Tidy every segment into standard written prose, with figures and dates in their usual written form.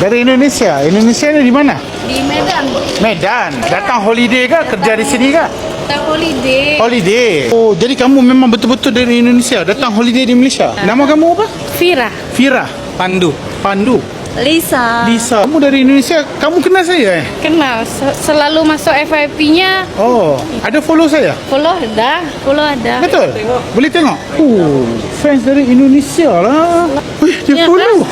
Dari Indonesia. Indonesia ni di mana? Di Medan. Medan. Datang holiday ke? Kerja di sini ke? Kita holiday. Holiday. Oh, jadi kamu memang betul-betul dari Indonesia. Datang holiday di Malaysia. Nama kamu apa? Vira. Fira. Pandu. Pandu. Lisa. Lisa. Kamu dari Indonesia. Kamu kenal saya Kenal. Selalu masuk FYP-nya. Oh, ada follow saya? Follow ada. Follow ada. Betul? Boleh tengok? Oh, fans dari Indonesia lah. Wih, dia Ya, follow.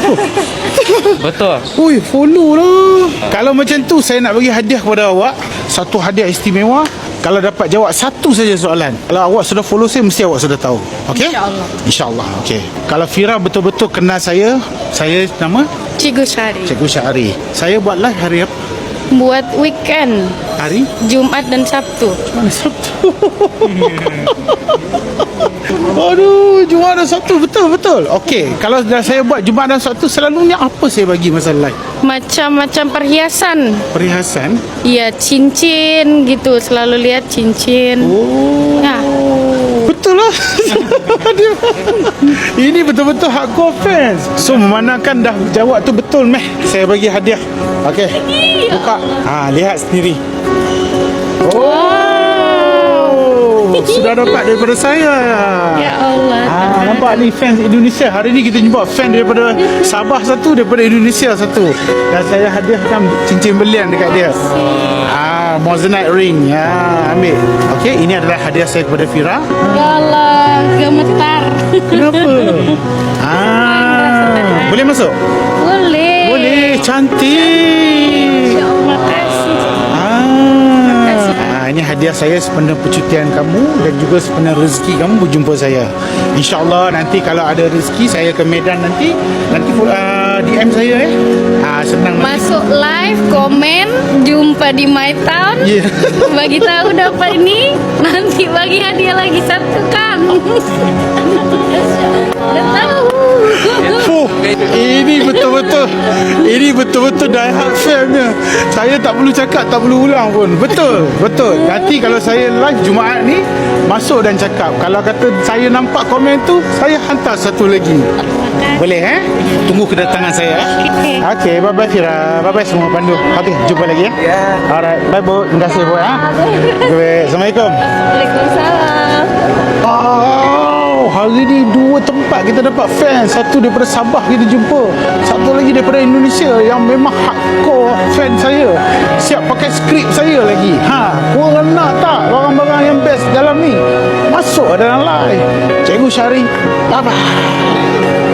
Betul. Ui, follow lah. Kalau macam tu, saya nak bagi hadiah kepada awak. Satu hadiah istimewa. Kalau dapat jawab satu saja soalan. Kalau awak sudah follow saya, mesti awak sudah tahu. Okey? InsyaAllah. InsyaAllah. Okey. Kalau Fira betul-betul kenal saya nama Cikgu Syari. Cikgu Syahri. Saya buat live hari apa? Buat weekend. Hari? Jumat dan Sabtu. Mana Sabtu? Aduh, Jumaat dan Sabtu. Betul. Okey. Kalau dah saya buat Jumaat dan Sabtu, selalunya apa saya bagi masa live? Macam-macam perhiasan. Perhiasan. Ya, cincin gitu. Selalu lihat cincin. Oh. Ya. Betul lah. Ini betul-betul hardcore fans. So memandangkan dah jawab tu betul meh, saya bagi hadiah. Okey. Buka. Lihat sendiri. Oh. Sudah dapat daripada saya. Ya Allah. Nampak ni fans Indonesia. Hari ni kita jumpa fan daripada Sabah satu, daripada Indonesia satu. Dan saya hadiahkan cincin belian dekat dia. Moissanite ring. Ambil. Okey, ini adalah hadiah saya kepada Fira. Ya Allah, gemetar. Kenapa? Boleh masuk? Boleh. Boleh, cantik. Terima kasih. Ini hadiah saya sepenuh percutian kamu dan juga sepenuh rezeki kamu berjumpa saya. InsyaAllah nanti kalau ada rezeki saya ke Medan nanti DM saya senang nanti. Masuk live, komen, jumpa di My Town. Yeah. Bagi tahu dapat ini, nanti bagi hadiah lagi satu kan. Udah tahu. Ini betul-betul die hard fan-nya. Saya tak perlu cakap, tak perlu ulang pun. Betul. Nanti kalau saya live Jumaat ni, masuk dan cakap. Kalau kata saya nampak komen tu, saya hantar satu lagi. Boleh Tunggu kedatangan saya. Okey, bye-bye Fira. Bye-bye semua Pandu. Okey, jumpa lagi Alright, bye Bu. Terima kasih Bu Okay. Assalamualaikum. Waalaikumsalam. Hari ni dua tempat kita dapat fans. Satu daripada Sabah kita jumpa, satu lagi daripada Indonesia yang memang hardcore fan saya. Siap pakai skrip saya lagi. Korang nak tak barang-barang yang best dalam ni? Masuk dalam live Cikgu Syahri. Bye-bye.